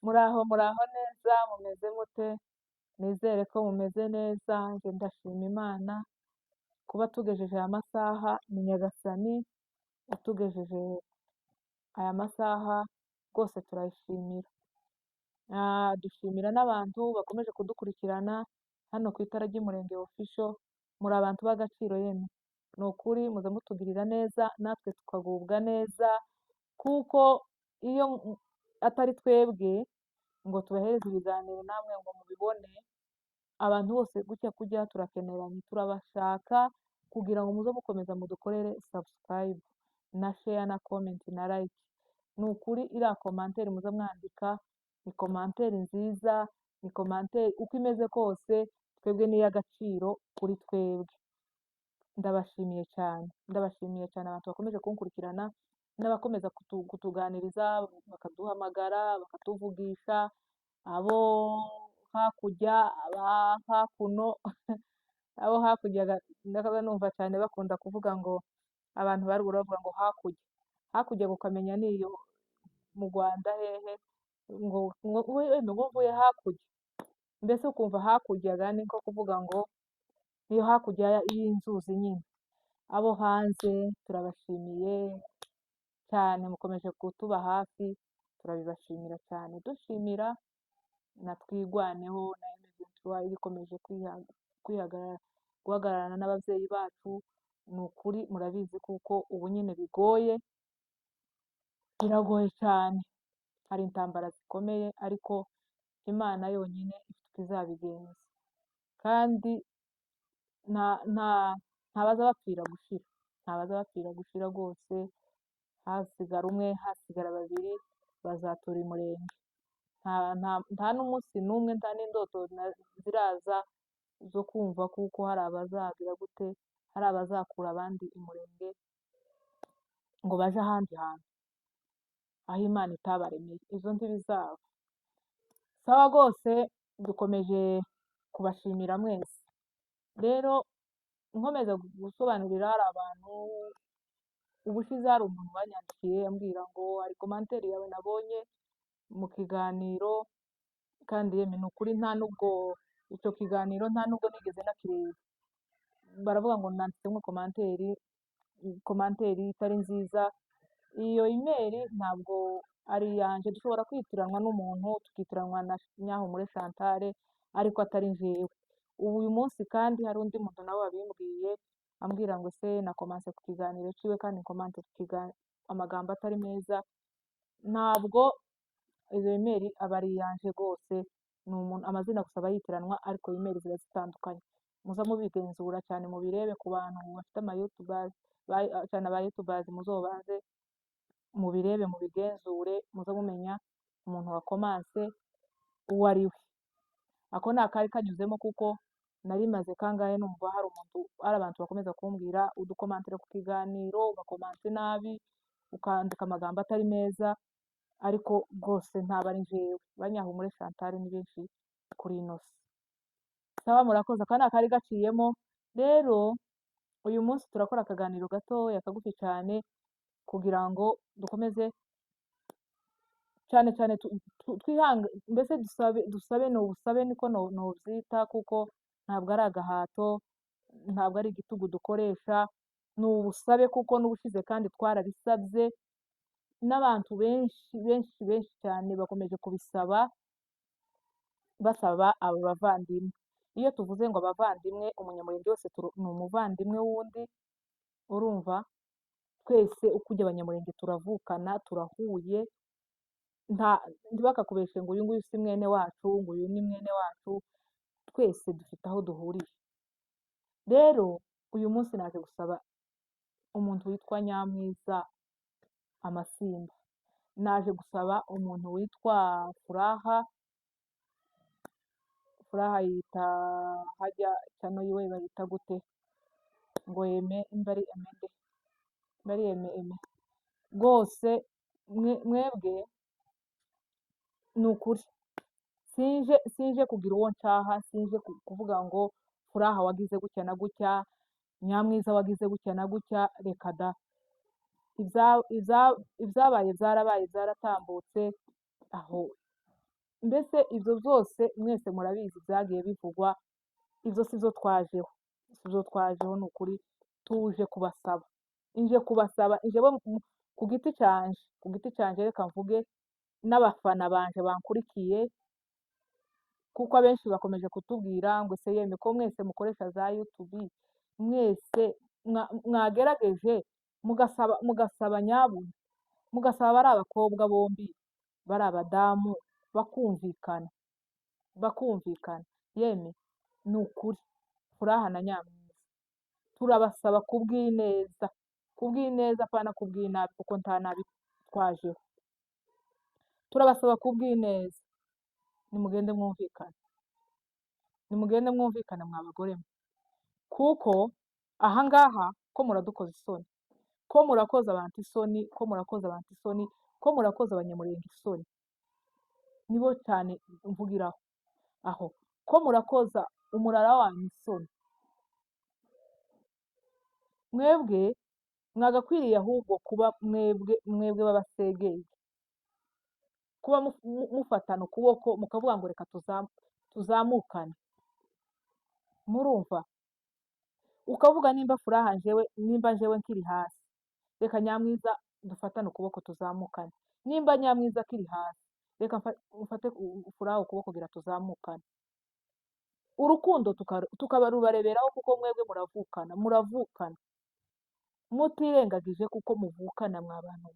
Muraho neza, mumeze mute? Nizere ko mumeze neza, njye ndashima Imana kuba tugejeje aya masaha, ni Nyagasani watugejeje aya masaha, rwose turayishimira. Dushimira n'abantu bakomeje kudukurikirana hano ku Itara ry'Umurenge Official, muri abantu b'agaciro yemwe. Ni ukuri muze mutugirira neza, natwe tukagubwa neza, kuko iyo atari twebwe ngo tubahereze ibiganiro namwe ngo mubibone, abantu bose gutya kujya turakeneranye, turabashaka kugira ngo muze mukomeza mudukorere subscribe na share na comment na like. Ni ukuri iriya komantere muze mwandika ni komantere nziza, ni komantere uko imeze kose twebwe ni iy'agaciro kuri twebwe. Ndabashimiye cyane, ndabashimiye cyane abantu bakomeje kunkurikirana n'abakomeza kutuganiriza, bakaduhamagara, bakatuvugisha, abo hakurya, aba hakuno, abo hakurya ndakaba numva cyane bakunda kuvuga ngo abantu baruguru bavuga ngo hakurya, hakurya gukamenya niyo mu Rwanda hehe, ngo mvuye hakurya, mbese ukumva hakurya ni nko kuvuga ngo niyo hakurya y'inzuzi nyine. Abo hanze turabashimiye cyane, mukomeje kutuba hafi, turabibashimira cyane, dushimira na Twigwaneho na M23 ikomeje guhagararana n'ababyeyi bacu. Ni ukuri murabizi kuko ubu nyine bigoye, biragoye cyane, hari intambara zikomeye, ariko Imana yonyine ifite uko izabigenza, kandi ntabaza bapfira gushira, ntabaza bapfira gushira rwose, hasigara umwe, hasigara babiri, bazatura umurenge. Nta n'umunsi n'umwe, nta n'indoto ziraza zo kumva kuko hari abazagira gute, hari abazakura abandi umurenge ngo baje ahandi hantu aho Imana itabaremeye, izo ntibizaba. Sawa rwose, dukomeje kubashimira mwese. Rero nkomeza gusobanurira, hari abantu ubushize hari umuntu wanyandikiye ambwira ngo hari komantere yawe nabonye mu kiganiro, kandi yemwe ni ukuri nta nubwo icyo kiganiro nta nubwo nigeze nakireba. Baravuga ngo nanditsemo komantere itari nziza. Iyo imeri ntabwo ari iyanjye, dushobora kwitiranwa n'umuntu, tukitiranwa na Nyahumure Chantal, ariko atari njyewe. Uyu munsi kandi hari undi muntu nawe wabimbwiye ambwira ngo se nakomanse ku kiganiro ciwe kandi nkomanse amagambo atari meza. Ntabwo izo imeri aba ari iyanje rwose, ni umuntu amazina gusa aba yitiranwa, ariko imeri ziba zitandukanye. Muza mubigenzura cyane, mubirebe ku bantu bafite cyane aba youtubers, muzobaze mubirebe, mubigenzure, muze mumenya umuntu wakomanse uwo ari we. Ako ni akari kanyuzemo, kuko nari maze kangahe numva hari abantu bakomeza kumbwira udukomantere ku kiganiro, ugakomanse nabi, ukandika amagambo atari meza, ariko rwose ntaba ari njyewe. Banyahumure Chantal ni benshi kuri ino si. Sawa, murakoze. Aka ni akari gaciyemo. Rero uyu munsi turakora akaganiro gatoya kagufi cyane, kugira ngo dukomeze cyane cyane mbese dusabe, ni ubusabe niko nobyita, kuko ntabwo ari agahato, ntabwo ari igitugu dukoresha, ni ubusabe, kuko n'ubushize kandi twarabisabye n'abantu benshi benshi benshi cyane bakomeje kubisaba, basaba abo bavandimwe. Iyo tuvuze ngo abavandimwe, umunyamurenge wese ni umuvandimwe wundi, urumva twese uko ujya abanyamurenge turavukana, turahuye, ntibakakubeshe ngo uyu nguyu si mwene wacu, ngo uyu ni mwene wacu, twese dufite aho duhuriye. Rero uyu munsi naje gusaba umuntu witwa Nyamwiza Amasimba, naje gusaba umuntu witwa Furaha yita hajya cyano yiwe bayita gute, ngo mbari rwose. Mwebwe ni ukuri, sinje kugira uwo ncaha, sinje kuvuga ngo Furaha wagize gutya na gutya, Nyamwiza wagize gutya na gutya, reka da. Ibyabaye byarabaye, byaratambutse, aho mbese ibyo byose mwese murabizi byagiye bivugwa, ibyo si byo twajeho, si byo twajeho ni ukuri, tuje kubasaba, nje kubasaba, nje ku giti cyanje, ku giti cyanje reka mvuge n'abafana banje bankurikiye, kuko abenshi bakomeje kutubwira ngo ese yeme ko mwese mukoresha za YouTube, mwese mwagerageje mugasaba nyabuna, mugasaba bari abakobwa bombi, bari abadamu, bakumvikana, bakumvikana, yeme ni ukuri Furaha na Nyamwiza turabasaba kubw'ineza, kubw'ineza apana kubw'inabi, kuko nta nabi twajeho, turabasaba kubw'ineza, nimugende mwumvikane, nimugende mwumvikane mwa bagore mwe, kuko ahangaha ko muradukoza isoni, ko murakoza abantu isoni, ko murakoza abantu isoni, ko murakoza abanyamurenge isoni, nibo cyane mvugiraho aho, ko murakoza umurara wanyu isoni, mwebwe mwagakwiriye ahubwo kuba mwebwe b'abasegeye, kuba mufatana ukuboko mukavuga ngo reka tuzamukane, murumva, ukavuga nimba Furaha nimba njyewe nkiri hasi, reka Nyamwiza dufatane ukuboko tuzamukane, nimba Nyamwiza akiri hasi, reka mfate Furaha ukuboko kugira tuzamukane, urukundo tukabarubareberaho, kuko mwebwe muravukana, muravukana, mutirengagije kuko muvukana mwa bantu,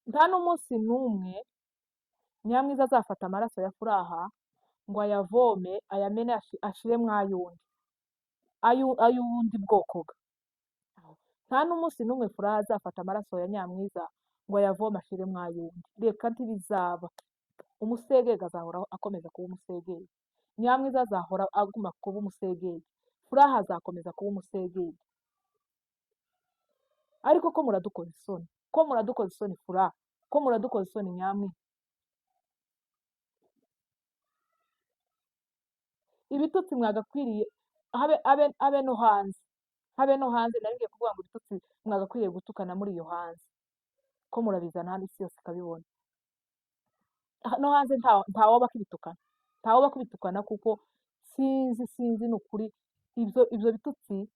nta n'umunsi n'umwe Nyamwiza azafata amaraso ya Furaha ngo ayavome ayamene ashiremwo ay'ubundi bwoko bwe, nta n'umunsi n'umwe Furaha azafata amaraso ya Nyamwiza ngo ayavome ashiremwo ay'undi, reka ntibizaba, umusegege azahora akomeza kuba umusegege, Nyamwiza azahora aguma kuba umusegege, Furaha azakomeza kuba umusegege, ariko ko muradukoza isoni, ko muradukoza isoni Furaha, ko muradukoza isoni Nyamwiza, ibitutsi mwagakwiriye habe no hanze, habe no hanze, nari ngiye kuvuga ngo ibitutsi mwagakwiriye gutukana muri iyo hanze, ko murabizana hano isi yose ikabibona, no hanze ntawoba akibitukana, ntawoba akibitukana, kuko sinzi ni ukuri, ibyo bitutsi,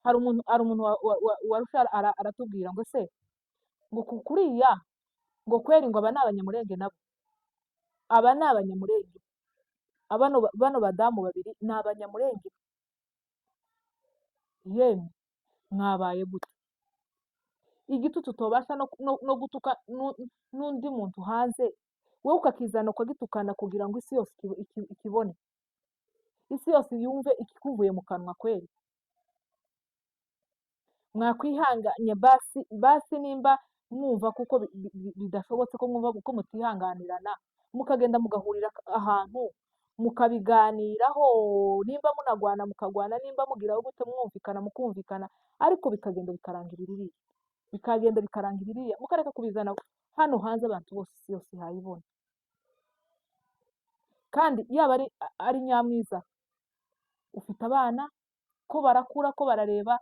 hari umuntu warusha aratubwira ngo se ngo kuriya ngo kweri ngo aba ni abanyamurenge nabo, aba ni abanyamurenge, bano badamu babiri ni abanyamurenge, yemwe mwabaye gute, igitutu utobasha no gutuka n'undi muntu hanze, wowe ukakizana ukagitukana kugira ngo isi yose ikibone, isi yose yumve ikikuvuye mu kanwa kweri, mwakwihanganye basi nimba mwumva kuko bidashobotse, ko mwumva ko mutihanganirana, mukagenda mugahurira ahantu mukabiganiraho, nimba munagwana mukagwana, nimba mugiraho gute mwumvikana mukumvikana, ariko bikagenda bikarangira iriya, bikagenda bikarangira iriya, mukareka kubizana hano hanze abantu bose isi yose ihayibona, kandi yaba ari Nyamwiza ufite abana, ko barakura, ko barareba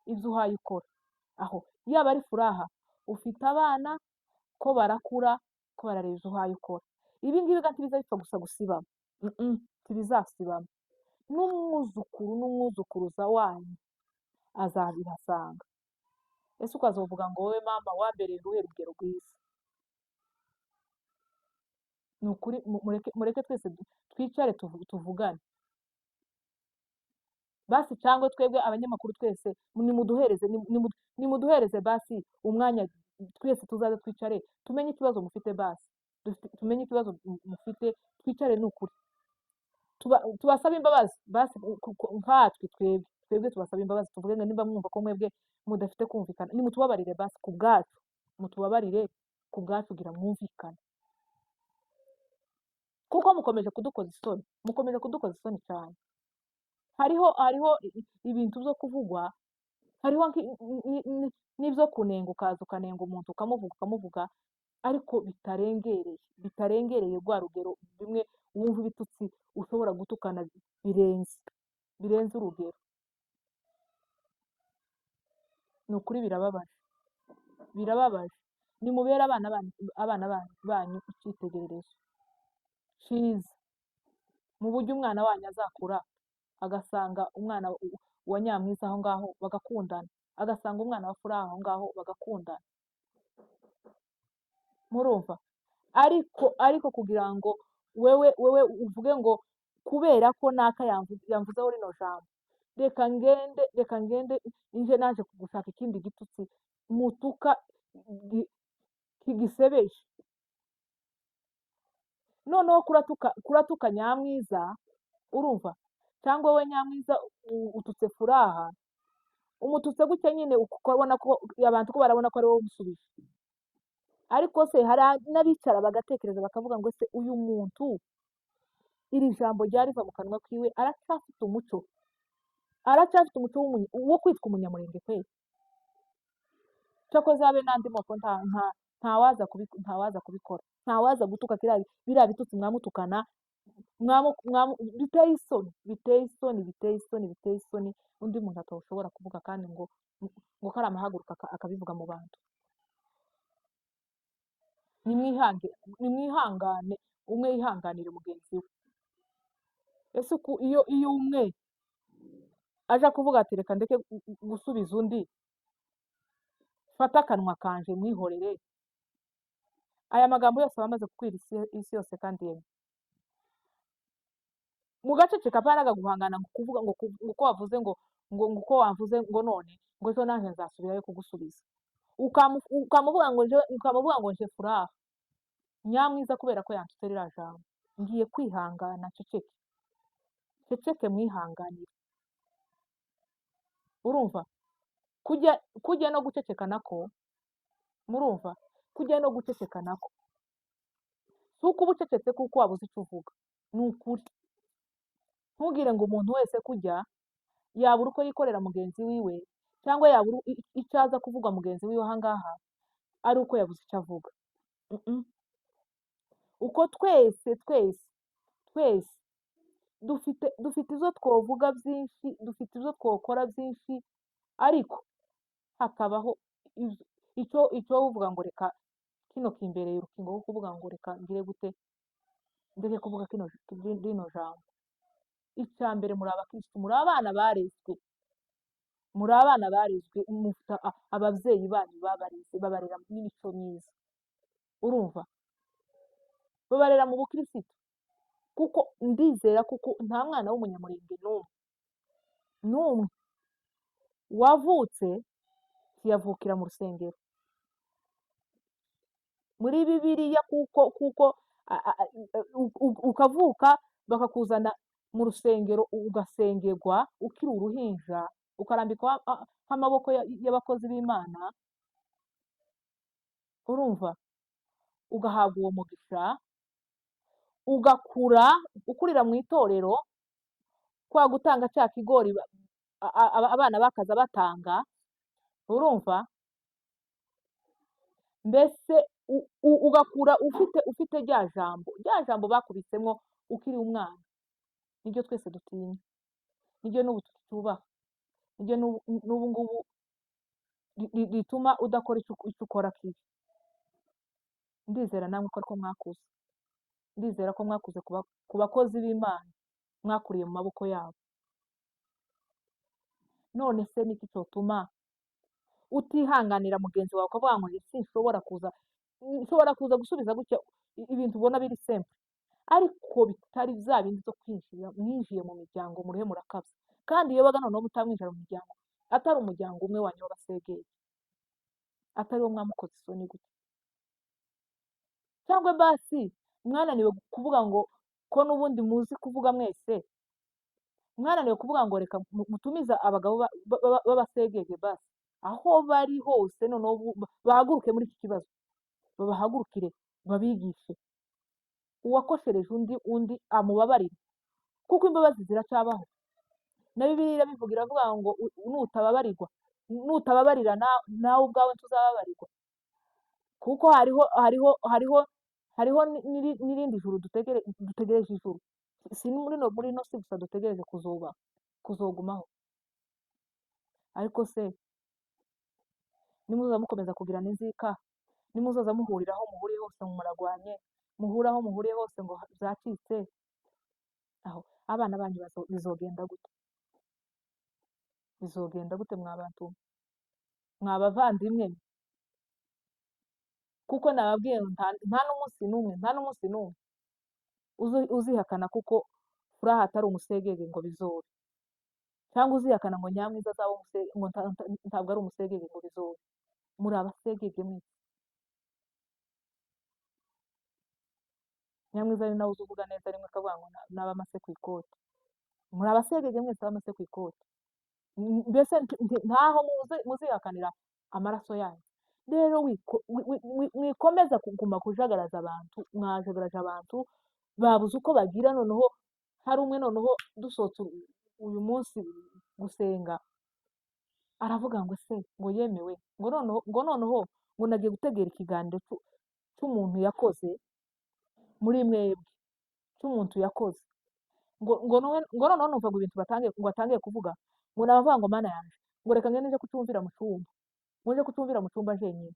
ibyo uhaye ukora, aho yaba ari Furaha ufite abana, ko barakura, ko barareba ibyo uhaye ukora, ibi ngibi ntibiza bipfa gusa gusibama, ntibizasibama, n'umwuzukuru n'umwuzukuruza wanyu azabihasanga, ese ukazovuga ngo wowe mama wambereye uruhe rugero rwiza, ni ukuri mureke twese twicare tuvugane basi, cyangwa twebwe abanyamakuru twese nimuduhereze basi umwanya, twese tuzaze twicare tumenye ikibazo mufite basi, tumenye ikibazo mufite, twicare ni ukuri tubasabe imbabazi basi, nkatwe twebwe tubasaba imbabazi, tuvuge ngo nimba mwumva ko mwebwe mudafite kumvikana, nimutubabarire basi ku bwacu, mutubabarire ku bwacu kugira mwumvikane, kuko mukomeje kudukoza isoni, mukomeje kudukoza isoni cyane, hariho ibintu byo kuvugwa, hariho n'ibyo kunenga, ukaza ukanenga umuntu ukamuvuga, ariko bitarengereye rwa rugero, bimwe wumva ibitutsi ushobora gutukana birenze urugero, ni ukuri birababaje, birababaje, nimubere abana banyu icyitegererezo cyiza, mu buryo umwana wanyu azakura agasanga umwana wa Nyamwiza aho ngaho bagakundana, agasanga umwana wa Furaha aho ngaho bagakundana, murumva? Ariko kugira ngo wewe uvuge ngo kubera ko naka yamvuzeho rino jambo, reka ngende nje naje gushaka ikindi gitutsi mutuka kigisebeje, noneho kuratuka Nyamwiza, urumva? Cyangwa we Nyamwiza ututse Furaha, umututse gutya nyine ukabona ko abantu ko barabona ko ari wowe umusubije, ariko se hari n'abicara bagatekereza bakavuga ngo se uyu muntu iri jambo ryariva mu kanwa kiwe aracyafite umuco wo kwitwa umunyamurenge kweli? cyakoze habe n'andi moko ntawaza kubikora, ntawaza gutuka biriya bitutsi mwamutukana, biteye isoni, biteye isoni, biteye isoni, biteye isoni, undi muntu atashobora kuvuga kandi ngo kari amahaguruka akabivuga mu bantu. Nimwihangane, umwe yihanganire mugenzi we. Ese iyo umwe aja kuvuga ati reka ndeke gusubiza undi, fata akanwa kanje mwihorere, aya magambo yose aba amaze gukwira isi yose, kandi yemwe mugaceceka apana guhangana ngo kuvuga ngo uko wavuze ngo uko wavuze ngo none ngo ejo nanjye nzasubirayo kugusubiza, ukamuvuga ngo nje Furaha Nyamwiza kubera ko yanditse ririya jambo, ngiye kwihangana ceceke mwihanganire, urumva? Kujya no guceceka nako, murumva? Kujya no guceceka nako si uko uba ucecetse kuko wabuze icyo uvuga, ni ukuri. Ntugire ngo umuntu wese kujya yabura uko yikorera mugenzi wiwe, cyangwa yabura icyo aza kuvuga mugenzi wiwe aha ngaha ari uko yabuze icyo avuga. Uko twese dufite izo twovuga byinshi, dufite izo twokora byinshi, ariko hakabaho icyo uvuga ngo reka kino kimbereye urukingo wo kuvuga ngo reka ngire gute, ndeke kuvuga rino jambo. Icya mbere muri abakirisitu, muri abana barezwe, mufite ababyeyi banyu babareze, babarera n'imico myiza, urumva? Babarera mu bukirisitu, kuko ndizera kuko nta mwana w'umunyamurenge n'umwe wavutse ntiyavukira mu rusengero. Muri Bibiliya kuko ukavuka bakakuzana mu rusengero ugasengerwa ukiri uruhinja, ukarambikwa nk'amaboko y'abakozi b'Imana, urumva? Ugahabwa uwo mugisha, ugakura ukurira mu itorero, kwa gutanga cya kigori abana bakaza batanga, urumva? Mbese ugakura ufite rya jambo bakubitsemo ukiri umwana, niryo twese dutinya, niryo n'ubu tutubaha, niryo n'ubu ngubu rituma udakora icyo ukora kibi. Ndizera namwe ko ariko mwakuze, ndizera ko mwakuze ku bakozi b'Imana, mwakuriye mu maboko yabo. None se niki cyotuma utihanganira mugenzi wawe ukavuga ngo sinshobora kuza gusubiza gutya ibintu ubona biri simple, ariko bitari bya bindi byo kwinjira mwinjiye mu miryango murihe murakabya, kandi iyo baga noneho mutamwinjira mu miryango atari umuryango umwe wanyu w'abasegeri, atari wo mwamukoze isoni gutya, cyangwa basi mwananiwe kuvuga ngo ko n'ubundi muzi kuvuga mwese, mwananiwe kuvuga ngo reka mutumiza abagabo b'abasegege basi aho bari hose, noneho bahaguruke muri iki kibazo, babahagurukire babigishe, uwakoshereje undi amubabarire, kuko imbabazi ziracyabaho. Na Bibiliya irabivuga, iravuga ngo nutababarira nawe ubwawe tuzababarirwa, kuko hariho n'irindi juru dutegereje ijuru, si muri ino si gusa dutegereje kuzogumaho. Ariko se nimuza mukomeza kugirana inzika nimuzoza muhurira aho muhuriye hose ngo muragwanye, muhure aho muhuriye hose ngo byacitse, aho abana banyu bizogenda gute? Bizogenda gute mwa bantu mwe? Mwa bavandimwe mwe? Kuko nababwiye ngo nta n'umunsi n'umwe, nta n'umunsi n'umwe uzihakana kuko Furaha atari umusegege ngo bizobe, cyangwa uzihakana ngo Nyamwiza azaba ngo ntabwo ari umusegege ngo bizobe. Muri abasegege mwese. Nyamwiza ari nawe uzi uvuga neza rimwe akavuga ngo n'abamase ku ikoti. Muri abasegege mwese bamase ku ikoti. Mbese ntaho muzihakanira amaraso yanyu. Rero mwikomeza kuguma kujagaraza abantu, mwajagaraje abantu, babuze uko bagira, noneho hari umwe noneho dusohotse uyu munsi gusenga, aravuga ngo se ngo yemewe ngo noneho ngo nagiye gutegera ikiganiro cy'umuntu yakoze muri mwebwe, cy'umuntu yakoze ngo noneho numva ngo ibintu ngo atangiye kuvuga ngo nabavuga ngo mana yanjye ngo reka ngende nje kucyumvira mu cyumba, ngo nje kucyumvira mu cyumba jenyine,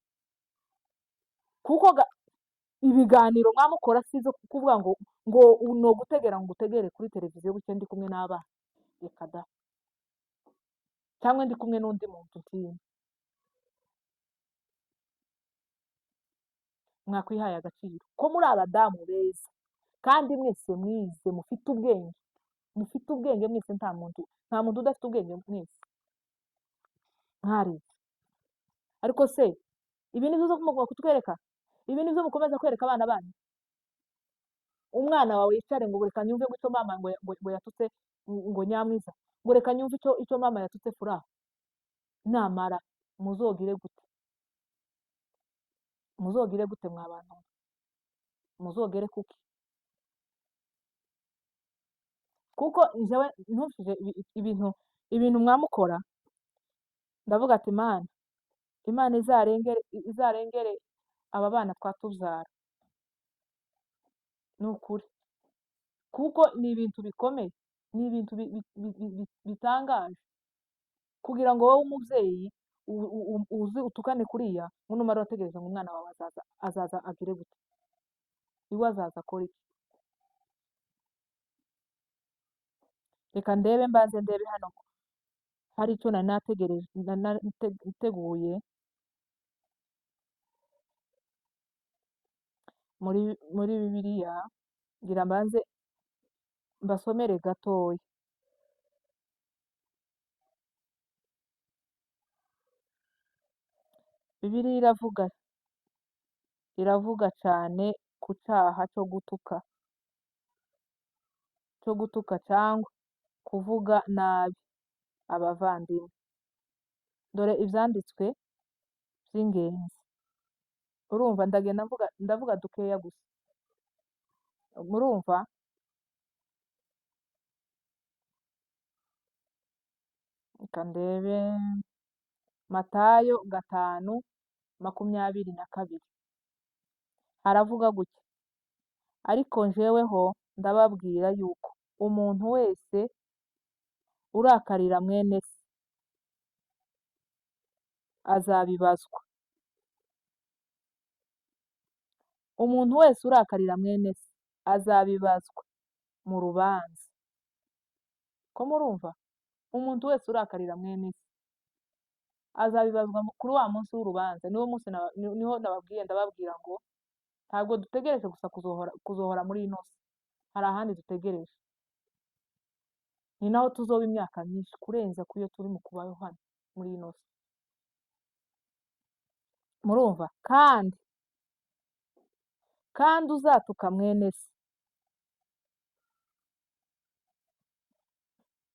kuko ibiganiro mwamukora si izo kuvuga ngo ni ugutegera ngo utegere kuri televiziyo gutya ndi kumwe n'abana, reka da, cyangwa ndi kumwe n'undi muntu ntinya. Mwakwihaye agaciro ko muri abadamu beza kandi mwese mwize mufite ubwenge mwese, nta muntu udafite ubwenge mwese mwarize. Ariko se ibi ni byo mugomba kutwereka, ibi ni byo mukomeza kwereka abana banyu. Umwana wawe yicare ngo reka nyumve ngo icyo mama ngo yatutse ngo Nyamwiza, ngo reka nyumve icyo mama yatutse Furaha. Namara muzogire gute? Muzogire gute mwa bantu? Muzogere kuki? Kuko njyewe ntushije ibintu mwamukora, ndavuga ati Imana izarengere aba bana twatubyara. Ni ukuri, kuko ni ibintu bikomeye, ni ibintu bitangaje, kugira ngo wowe umubyeyi uzi utukane kuriya, numara urategereza ngo umwana wawe azaza agire gute? Iwe azaza akora iki? Reka mbanze ndebe hano hari icyo nari nateguye muri Bibiliya, ngira mbanze mbasomere gatoya. Bibiliya iravuga cyane ku cyaha cyo gutuka cyangwa kuvuga nabi abavandimwe. Dore ibyanditswe by'ingenzi. Urumva ndagenda ndavuga dukeya gusa. Murumva? Reka ndebe Matayo 5:22. Haravuga gutya: ariko njyeweho ndababwira yuko umuntu wese urakarira mwene se azabibazwa. Umuntu wese urakarira mwene se azabibazwa mu rubanza. Ko murumva? Umuntu wese urakarira mwene se azabibazwa kuri wa munsi w'urubanza. Niho ndababwira ngo ntabwo dutegereje gusa kuzohora muri ino si, hari ahandi dutegereje. Ni naho tuzoba imyaka myinshi kurenza ku yo turi mu kubaho hano muri ino si. Murumva? kandi uzatuka mwene se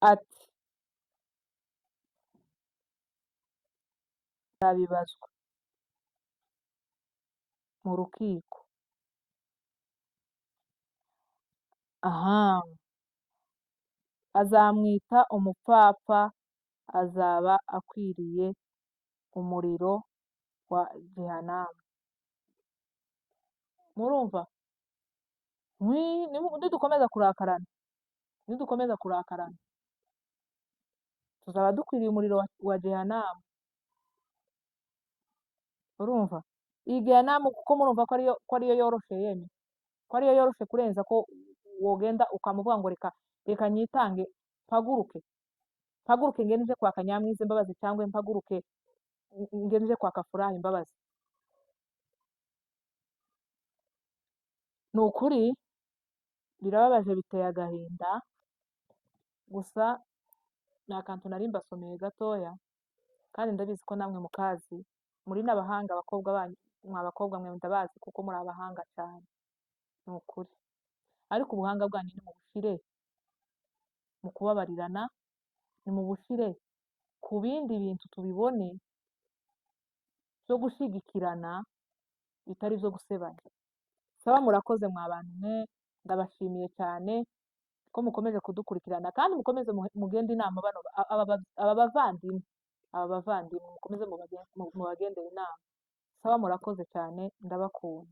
ati azabibazwa mu rukiko. Azamwita umupfapfa, azaba akwiriye umuriro wa Jehanamu. Murumva? Nidukomeza kurakarana tuzaba dukwiriye umuriro wa Jehanamu. Urumva? igira nama kuko murumva ko ariyo yoroshe yemwe, ko ariyo yoroshe kurenza ko wogenda ukamuvuga ngo reka nyitange mpaguruke ngende nje kwaka Nyamwiza imbabazi cyangwa mpaguruke ngende nje kwaka Furaha imbabazi. Ni ukuri birababaje biteye agahinda, gusa ni akantu nari mbasomeye gatoya kandi ndabizi ko namwe mukazi, muri n'abahanga abakobwa banyu, mwa bakobwa mwe ndabazi kuko muri abahanga cyane, ni ukuri. Ariko ubuhanga bwanyu nimubushire mu kubabarirana, nimubushire ku bindi bintu tubibone byo gushyigikirana bitari byo gusebanya. Saba murakoze mwa bantu mwe, ndabashimiye cyane ko mukomeje kudukurikirana kandi mukomeze mugende inama aba bavandimwe mukomeze mubagendere inama. Saba murakoze cyane, ndabakunda.